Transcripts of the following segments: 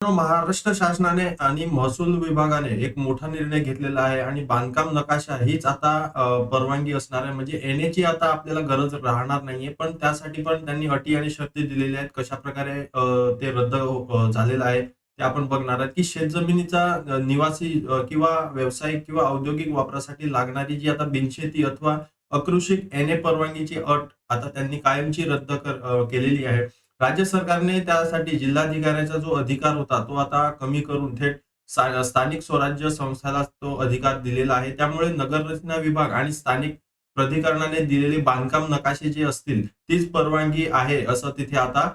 महाराष्ट्र शासनाने आणि महसूल विभागाने एक मोठा निर्णय घेतलेला आहे आणि बांधकाम नकाशा हीच आता परवानगी असणार आहे. म्हणजे येण्याची आता आपल्याला गरज राहणार नाहीये. पण त्यासाठी पण त्यांनी अटी आणि शर्ती दिलेल्या आहेत. कशाप्रकारे ते रद्द झालेलं आहे ते आपण बघणार आहोत, की शेतजमिनीचा निवासी किंवा व्यावसायिक किंवा औद्योगिक वापरासाठी लागणारी जी आता बिनशेती अथवा अकृषिक येणे परवानगीची अट आता त्यांनी कायमची रद्द केलेली आहे. राज्य सरकारने त्यासाठी जिल्हाधिकाऱ्याचा जो अधिकार होता तो आता कमी करून थेट स्थानिक स्वराज्य संस्थाला तो अधिकार दिलेला आहे. त्यामुळे नगररचना विभाग आणि स्थानिक प्राधिकरणाने दिलेले बांधकाम नकाशे जे असतील तीच परवानगी आहे असं तिथे आता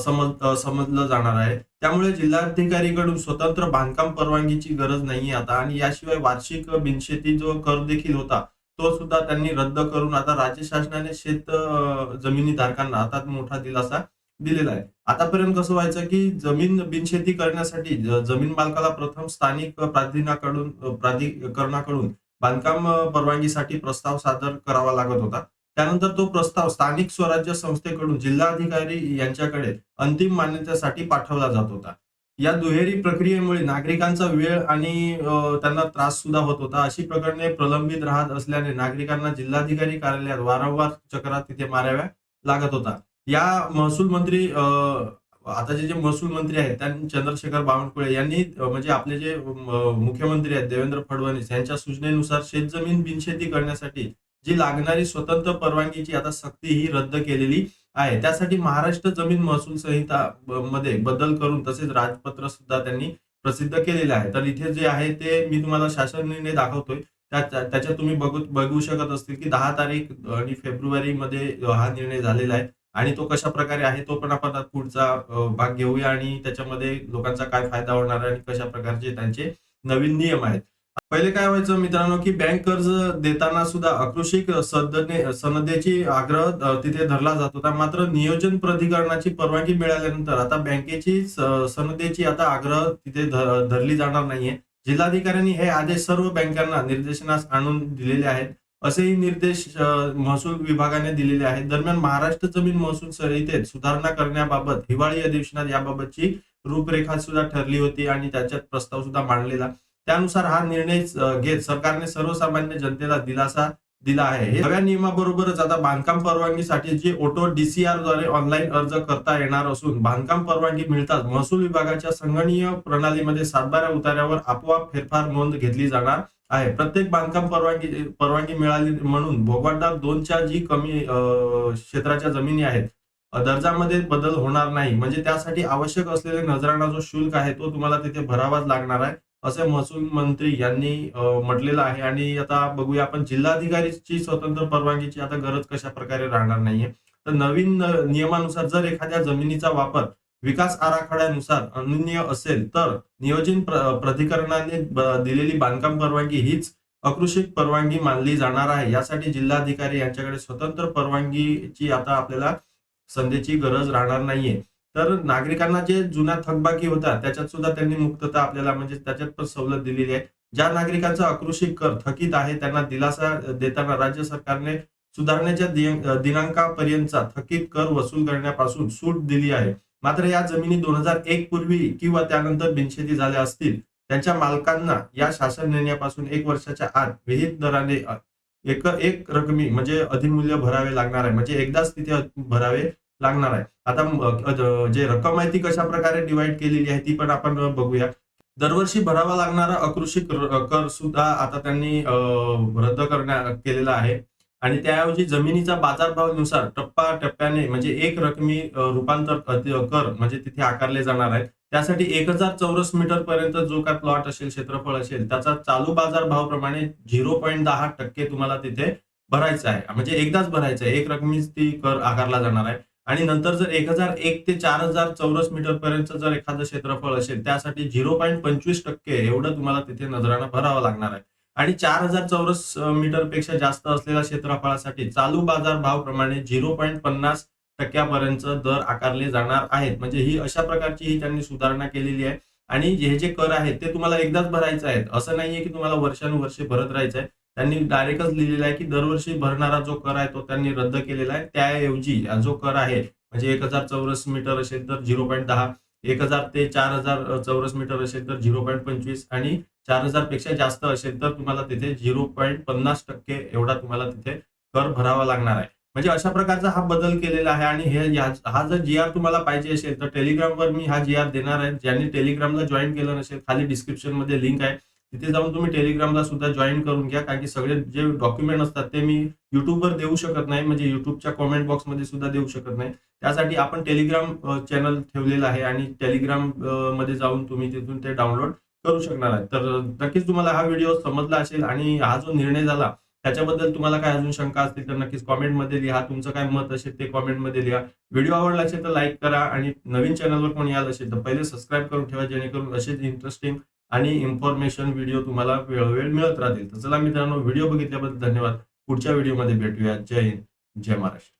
समजलं जाणार आहे. त्यामुळे जिल्हाधिकारीकडून स्वतंत्र बांधकाम परवानगीची गरज नाहीये आता. आणि याशिवाय वार्षिक बिनशेती जो कर देखील होता तो सुद्धा त्यांनी रद्द करून आता राज्य शासनाने जमिनी धारकांना आता मोठा दिलासा दिलेला आहे. आतापर्यंत कसं व्हायचं, की जमीन बिनशेती करण्यासाठी जमीन मालकाला प्रथम स्थानिक प्राधिकरणाकडून बांधकाम परवानगीसाठी प्रस्ताव सादर करावा लागत होता. त्यानंतर तो प्रस्ताव स्थानिक स्वराज्य संस्थेकडून जिल्हाधिकारी यांच्याकडे अंतिम मान्यतेसाठी पाठवला जात होता. या दुहेरी प्रक्रियेमुळे नागरिकांचा वेळ आणि त्यांना त्रास सुद्धा होत होता. अशी प्रकरणे प्रलंबित राहत असल्याने नागरिकांना जिल्हाधिकारी कार्यालयात वारंवार चक्रा तिथे माराव्या लागत होता. या महसूल मंत्री आताचे जे महसूल मंत्री आहेत त्यांनी चंद्रशेखर बावनकुळे यांनी म्हणजे आपले जे मुख्यमंत्री आहेत देवेंद्र फडणवीस यांच्या सूचनेनुसार शेतजमीन बिनशेती करण्यासाठी जी लागणारी स्वतंत्र परवानगीची आता सक्ती ही रद्द केलेली आहे. त्यासाठी महाराष्ट्र जमीन महसूल संहिता मध्ये बदल करून तसेच राजपत्र सुद्धा त्यांनी प्रसिद्ध केलेले आहे. तर इथे जे आहे ते मी तुम्हाला शासन निर्णय दाखवतोय. त्याच्यात तुम्ही बघू शकत असतील की 10 तारीख आणि फेब्रुवारी मध्ये हा निर्णय झालेला आहे. आणि तो कशा प्रकारे आहे तो पण आपण पुढचा भाग घेऊया आणि त्याच्यामध्ये लोकांचा काय फायदा होणार आहे आणि कशा प्रकारचे त्यांचे नवीन नियम आहेत. पहिले काय व्हायचं मित्रांनो, की बँक कर्ज देताना सुद्धा अकृषिक सनदेची आग्रह तिथे धरला जात होता. मात्र नियोजन प्राधिकरणाची परवानगी मिळाल्यानंतर आता बँकेची सनदेची आता आग्रह तिथे धरली जाणार नाहीये. जिल्हाधिकाऱ्यांनी हे आदेश सर्व बँकांना निर्देशनास आणून दिलेले आहेत. असेही निर्देश महसूल विभागाने दिलेले आहेत. दरम्यान महाराष्ट्र जमीन महसूल संहितेत सुधारणा करण्याबाबत हिवाळी अधिवेशनात याबाबतची रूपरेखा सुद्धा ठरली होती आणि त्याच्यात प्रस्ताव सुद्धा मांडलेला. त्यानुसार हा निर्णय घेत सरकारने सर्वसामान्य जनतेला दिलासा दिला आहे. हे नव्या नियमाबरोबरच आता बांधकाम परवानगीसाठी जे ऑटो डीसीआर द्वारे ऑनलाईन अर्ज करता येणार असून बांधकाम परवानगी मिळताच महसूल विभागाच्या संगणकीय प्रणालीमध्ये सातबाऱ्या उतार्यावर आपोआप फेरफार नोंद घेतली जाणार आहे. प्रत्येक बांधकाम परवानगी मिळाली म्हणून भोगवाटा 2च्या जी कमी क्षेत्राच्या जमिनी आहेत दर्जामध्ये बदल होणार नाही. म्हणजे त्यासाठी आवश्यक असलेले नजराणा जो शुल्क आहे तो तुम्हाला तिथे भरावाच लागणार आहे असे महसूल मंत्री यांनी म्हटलेलं आहे. आणि आता बघूया आपण जिल्हाधिकारीची स्वतंत्र परवानगीची आता गरज कशा प्रकारे राहणार नाहीये. तर नवीन नियमानुसार जर एखाद्या जमिनीचा वापर विकास आराखड्यानुसार अनन्य असेल तर नियोजन प्राधिकरणाने दिलेली बांधकाम परवानगी हीच अकृषिक परवानगी मानली जाणार आहे. यासाठी जिल्हाधिकारी यांच्याकडे स्वतंत्र परवानगीची आता आपल्याला संधीची गरज राहणार नाहीये. तर नागरिकांना जे जुना थकबाकी होता त्याच्यात सुद्धा त्यांनी मुक्तता आपल्याला म्हणजे त्याच्यात पण सवलत दिलेली आहे. ज्या नागरिकांचा अकृषिक कर थकीत आहे त्यांना दिलासा देताना राज्य सरकारने सुधारण्याच्या दिनांकापर्यंतचा थकीत कर वसूल करण्यापासून सूट दिली आहे. मात्र या जमिनी 2001 पूर्वी किंवा त्यानंतर बिनशेती झाल्या असतील त्यांच्या मालकांना या शासन निर्णयापासून 1 वर्षाच्या आत विहित दराने एक रकमी म्हणजे अधिमूल्य भरावे लागणार आहे. म्हणजे एकदाच तिथे भरावे लागणार आहे. आता जे रक्कम आहे ती कशा प्रकारे डिवाइड केलेली आहे ती पण आपण बघूया. दरवर्षी भरावा लागणारा अकृषिक कर सुद्धा आता त्यांनी केलेला आहे. आणि त्याऐवजी जमिनीचा बाजारभावानुसार टप्प्याने म्हणजे एक रकमी रूपांतर कर म्हणजे तिथे आकारले जाणार आहे. त्यासाठी 1000 चौरस मीटर पर्यंत जो काय प्लॉट असेल क्षेत्रफळ असेल त्याचा चालू बाजार भावाप्रमाणे 0.10% तुम्हाला तिथे भरायचा आहे. म्हणजे एकदाच भरायचं आहे. एक रकमीच ती कर आकारला जाणार आहे. आणि नंतर जर 1001 ते 4000 चौरस मीटर पर्यंत जर एखादं क्षेत्रफळ असेल त्यासाठी 0.25% एवढं तुम्हाला तिथे नजराणा भरावा लागणार आहे. आणि 4000 चौरस मीटर पेक्षा जास्त असलेल्या क्षेत्रफळासाठी चालू बाजार भाव प्रमाणे 0.50% दर आकारले जाणार आहेत. म्हणजे ही अशा प्रकारची ही त्यांनी सुधारणा केलेली आहे. आणि हे जे कर आहेत ते तुम्हाला एकदाच भरायचे आहेत. असं नाहीये की तुम्हाला वर्षानुवर्षे भरत राहायचं आहे. त्यांनी डायरेक्टच लिहिलेलं आहे की दरवर्षी भरणारा जो कर आहे तो त्यांनी रद्द केलेला आहे. त्याऐवजी जो कर आहे म्हणजे 1000 चौरस मीटर असेल तर 0.10 1000 ते 4000 चौरस मीटर असेल तर 0.25 आणि 4000 पेक्षा जास्त असेल तर तुम्हाला तिथे 0.50% एवढा तुम्हाला तिथे कर भरावा लागणार आहे. म्हणजे अशा प्रकारचा हा बदल केलेला आहे आणि हा जर जी-आर तुम्हाला पाहिजे असेल तर टेलिग्रामवर मी हा जी-आर देणार आहे. ज्यांनी टेलिग्रामला जॉईन केलं नसेल, खाली डिस्क्रिप्शनमध्ये लिंक आहे. तिथे जाऊन तुम्ही टेलिग्रामला सुद्धा जॉईन करून घ्या. कारण की सगळे जे डॉक्युमेंट असतात ते मी YouTubeवर देऊ शकत नाही. म्हणजे YouTubeच्या कमेंट बॉक्समध्ये सुद्धा देऊ शकत नाही. त्यासाठी आपण टेलिग्राम चॅनल ठेवलेलं आहे आणि टेलिग्राम मध्ये जाऊन तुम्ही तिथून ते डाउनलोड करू शकणार आहे. तर नक्कीच तुम्हाला हा व्हिडिओ समजला असेल आणि हा जो निर्णय झाला त्याच्याबद्दल तुम्हाला काय अजून शंका असतील तर नक्कीच कॉमेंटमध्ये लिहा. तुमचं काय मत असेल ते कॉमेंटमध्ये लिहा. व्हिडिओ आवडला असेल तर लाईक करा आणि नवीन चॅनलवर कोणी आलं असेल तर पहिले सबस्क्राईब करून ठेवा जेणेकरून असेच इंटरेस्टिंग आणि इन्फॉर्मेशन व्हिडिओ तुम्हाला वेळोवेळी मिळत राहतील. तर चला मित्रांनो, व्हिडिओ बघितल्याबद्दल धन्यवाद. पुढच्या व्हिडिओमध्ये भेटूया. जय हिंद, जय महाराष्ट्र.